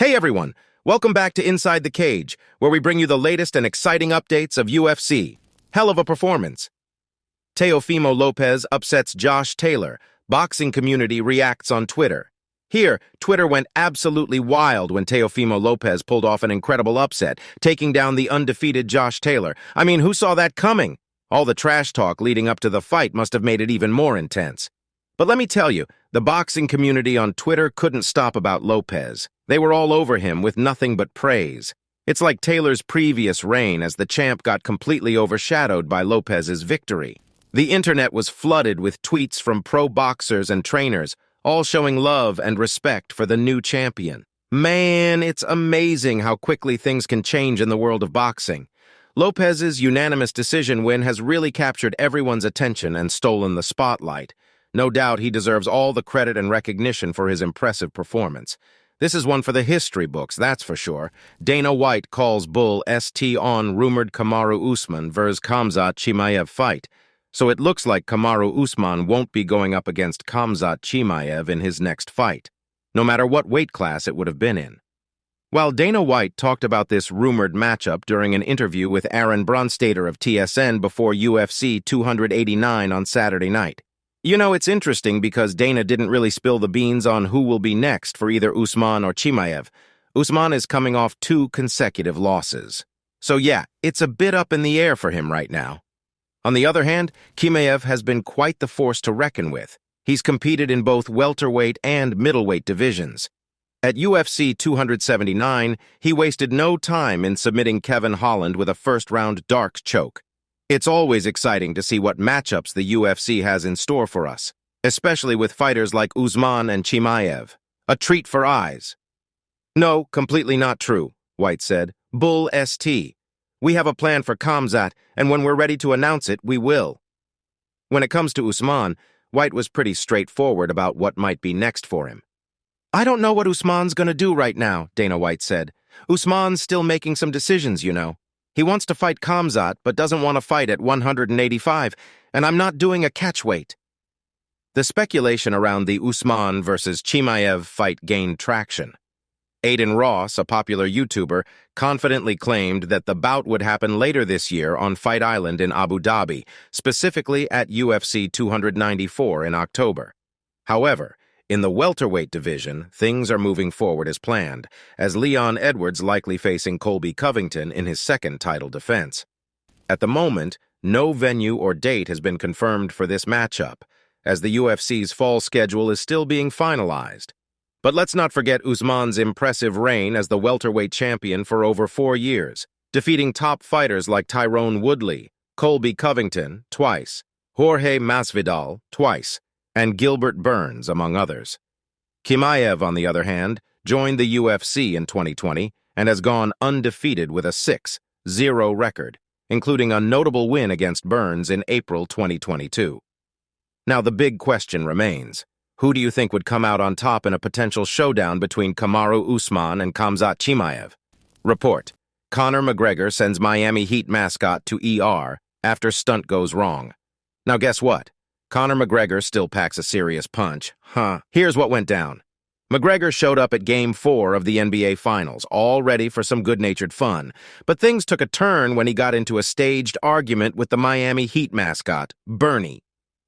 Hey everyone, welcome back to Inside the Cage, where we bring you the latest and exciting updates of UFC. Hell of a performance. Teofimo Lopez upsets Josh Taylor. Boxing community reacts on Twitter. Here, Twitter went absolutely wild when Teofimo Lopez pulled off an incredible upset, taking down the undefeated Josh Taylor. I mean, who saw that coming? All the trash talk leading up to the fight must have made it even more intense. But let me tell you, the boxing community on Twitter couldn't stop about Lopez. They were all over him with nothing but praise. It's like Taylor's previous reign as the champ got completely overshadowed by Lopez's victory. The internet was flooded with tweets from pro boxers and trainers, all showing love and respect for the new champion. Man, it's amazing how quickly things can change in the world of boxing. Lopez's unanimous decision win has really captured everyone's attention and stolen the spotlight. No doubt he deserves all the credit and recognition for his impressive performance. This is one for the history books, that's for sure. Dana White calls bull ST on rumored Kamaru Usman vs. Khamzat Chimaev fight. So it looks like Kamaru Usman won't be going up against Khamzat Chimaev in his next fight, no matter what weight class it would have been in. While Dana White talked about this rumored matchup during an interview with Aaron Bronstater of TSN before UFC 289 on Saturday night. You know, it's interesting because Dana didn't really spill the beans on who will be next for either Usman or Chimaev. Usman is coming off 2 consecutive losses. So yeah, it's a bit up in the air for him right now. On the other hand, Chimaev has been quite the force to reckon with. He's competed in both welterweight and middleweight divisions. At UFC 279, he wasted no time in submitting Kevin Holland with a first-round dark choke. It's always exciting to see what matchups the UFC has in store for us, especially with fighters like Usman and Chimaev. A treat for eyes. No, completely not true, White said. Bull ST. We have a plan for Khamzat, and when we're ready to announce it, we will. When it comes to Usman, White was pretty straightforward about what might be next for him. I don't know what Usman's gonna do right now, Dana White said. Usman's still making some decisions, you know. He wants to fight Khamzat, but doesn't want to fight at 185, and I'm not doing a catchweight. The speculation around the Usman versus Chimaev fight gained traction. Aiden Ross, a popular YouTuber, confidently claimed that the bout would happen later this year on Fight Island in Abu Dhabi, specifically at UFC 294 in October. However, in the welterweight division, things are moving forward as planned, as Leon Edwards likely facing Colby Covington in his second title defense. At the moment, no venue or date has been confirmed for this matchup, as the UFC's fall schedule is still being finalized. But let's not forget Usman's impressive reign as the welterweight champion for over 4 years, defeating top fighters like Tyrone Woodley, Colby Covington, twice, Jorge Masvidal, twice, and Gilbert Burns, among others. Chimaev, on the other hand, joined the UFC in 2020 and has gone undefeated with a 6-0 record, including a notable win against Burns in April 2022. Now the big question remains. Who do you think would come out on top in a potential showdown between Kamaru Usman and Khamzat Chimaev? Report. Conor McGregor sends Miami Heat mascot to ER after stunt goes wrong. Now guess what? Conor McGregor still packs a serious punch. Here's what went down. McGregor showed up at Game 4 of the NBA Finals, all ready for some good-natured fun. But things took a turn when he got into a staged argument with the Miami Heat mascot, Bernie.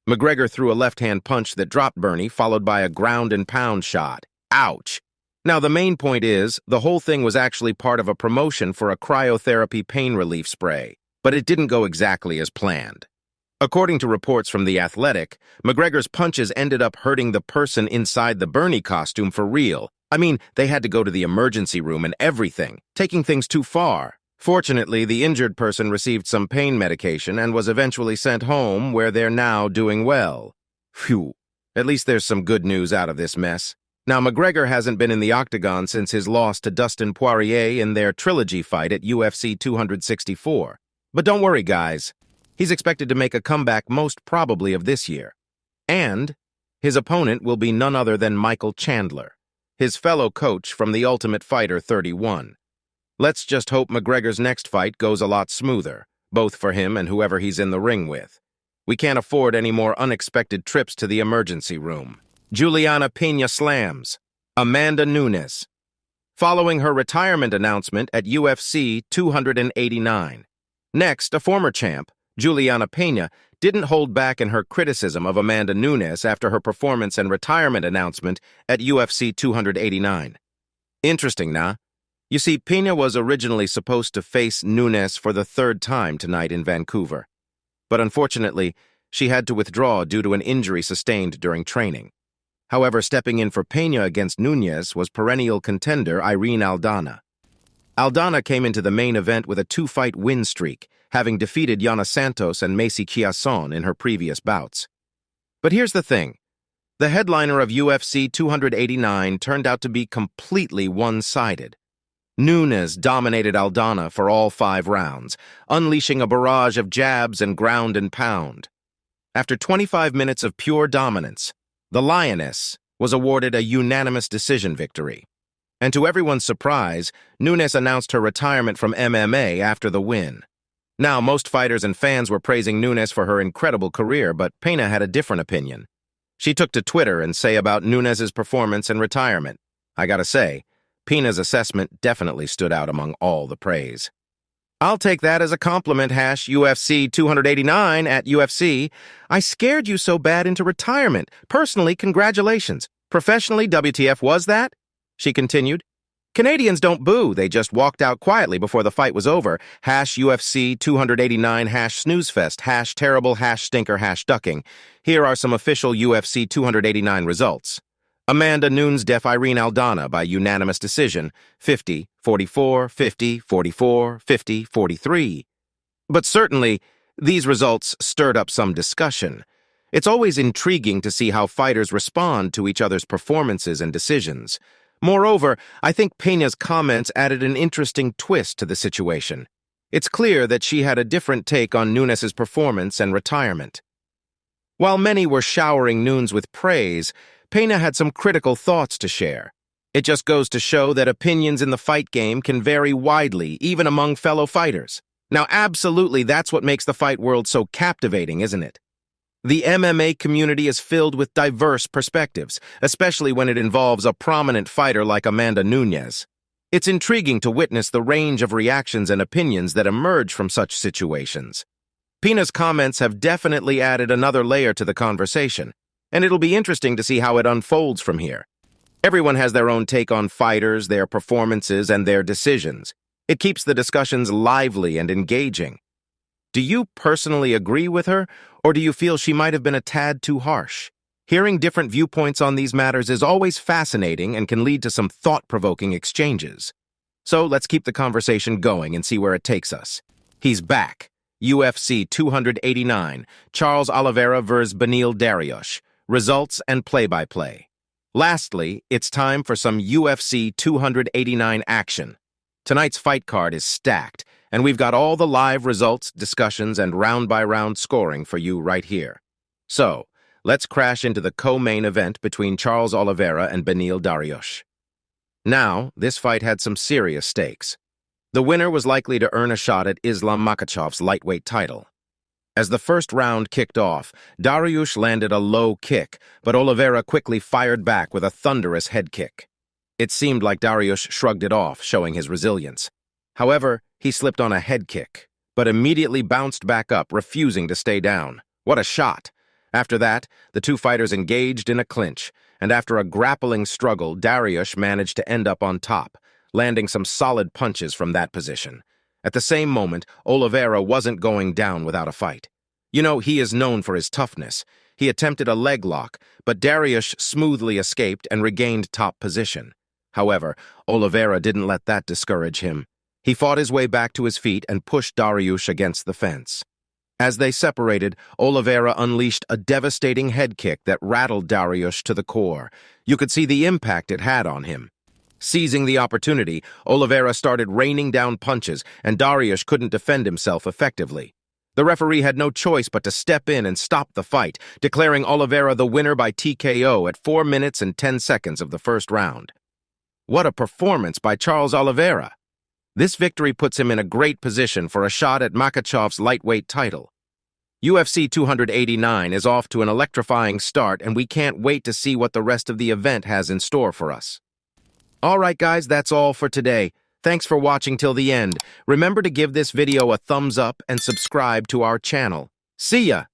McGregor threw a left-hand punch that dropped Bernie, followed by a ground-and-pound shot. Ouch! Now, the main point is, the whole thing was actually part of a promotion for a cryotherapy pain relief spray, but it didn't go exactly as planned. According to reports from The Athletic, McGregor's punches ended up hurting the person inside the Bernie costume for real. I mean, they had to go to the emergency room and everything, taking things too far. Fortunately, the injured person received some pain medication and was eventually sent home, where they're now doing well. Phew. At least there's some good news out of this mess. Now, McGregor hasn't been in the octagon since his loss to Dustin Poirier in their trilogy fight at UFC 264. But don't worry, guys. He's expected to make a comeback most probably of this year. And his opponent will be none other than Michael Chandler, his fellow coach from The Ultimate Fighter 31. Let's just hope McGregor's next fight goes a lot smoother, both for him and whoever he's in the ring with. We can't afford any more unexpected trips to the emergency room. Julianna Pena slams. Amanda Nunes. following her retirement announcement at UFC 289. Next, a former champ, Julianna Pena, didn't hold back in her criticism of Amanda Nunes after her performance and retirement announcement at UFC 289. Interesting, nah? You see, Pena was originally supposed to face Nunes for the third time tonight in Vancouver. But unfortunately, she had to withdraw due to an injury sustained during training. However, stepping in for Pena against Nunes was perennial contender Irene Aldana. Aldana came into the main event with a 2-fight win streak, having defeated Yana Santos and Macy Chiasson in her previous bouts. But here's the thing. The headliner of UFC 289 turned out to be completely one-sided. Nunes dominated Aldana for all 5 rounds, unleashing a barrage of jabs and ground and pound. After 25 minutes of pure dominance, the Lioness was awarded a unanimous decision victory. And to everyone's surprise, Nunes announced her retirement from MMA after the win. Now, most fighters and fans were praising Nunes for her incredible career, but Pena had a different opinion. She took to Twitter and say about Nunes' performance and retirement. I gotta say, Pena's assessment definitely stood out among all the praise. I'll take that as a compliment, UFC 289 at UFC. I scared you so bad into retirement. Personally, congratulations. Professionally, WTF was that? She continued. Canadians don't boo, they just walked out quietly before the fight was over. UFC 289 #snoozefest, #terrible, #stinker, #ducking. Here are some official UFC 289 results. Amanda Nunes def Irene Aldana by unanimous decision, 50-44, 50-44, 50-43. But certainly, these results stirred up some discussion. It's always intriguing to see how fighters respond to each other's performances and decisions. Moreover, I think Pena's comments added an interesting twist to the situation. It's clear that she had a different take on Nunes' performance and retirement. While many were showering Nunes with praise, Pena had some critical thoughts to share. It just goes to show that opinions in the fight game can vary widely, even among fellow fighters. Now, absolutely, that's what makes the fight world so captivating, isn't it? The MMA community is filled with diverse perspectives, especially when it involves a prominent fighter like Amanda Nunes. It's intriguing to witness the range of reactions and opinions that emerge from such situations. Pena's comments have definitely added another layer to the conversation, and it'll be interesting to see how it unfolds from here. Everyone has their own take on fighters, their performances, and their decisions. It keeps the discussions lively and engaging. Do you personally agree with her, or do you feel she might have been a tad too harsh? Hearing different viewpoints on these matters is always fascinating and can lead to some thought-provoking exchanges. So let's keep the conversation going and see where it takes us. He's back. UFC 289, Charles Oliveira vs. Beneil Dariush. Results and play-by-play. Lastly, it's time for some UFC 289 action. Tonight's fight card is stacked, and we've got all the live results, discussions, and round-by-round scoring for you right here. So, let's crash into the co-main event between Charles Oliveira and Beneil Dariush. Now, this fight had some serious stakes. The winner was likely to earn a shot at Islam Makhachev's lightweight title. As the first round kicked off, Dariush landed a low kick, but Oliveira quickly fired back with a thunderous head kick. It seemed like Dariush shrugged it off, showing his resilience. However, he slipped on a head kick, but immediately bounced back up, refusing to stay down. What a shot! After that, the two fighters engaged in a clinch, and after a grappling struggle, Dariush managed to end up on top, landing some solid punches from that position. At the same moment, Oliveira wasn't going down without a fight. You know, he is known for his toughness. He attempted a leg lock, but Dariush smoothly escaped and regained top position. However, Oliveira didn't let that discourage him. He fought his way back to his feet and pushed Dariush against the fence. As they separated, Oliveira unleashed a devastating head kick that rattled Dariush to the core. You could see the impact it had on him. Seizing the opportunity, Oliveira started raining down punches, and Dariush couldn't defend himself effectively. The referee had no choice but to step in and stop the fight, declaring Oliveira the winner by TKO at 4 minutes and 10 seconds of the first round. What a performance by Charles Oliveira! This victory puts him in a great position for a shot at Makhachev's lightweight title. UFC 289 is off to an electrifying start, and we can't wait to see what the rest of the event has in store for us. Alright guys, that's all for today. Thanks for watching till the end. Remember to give this video a thumbs up and subscribe to our channel. See ya!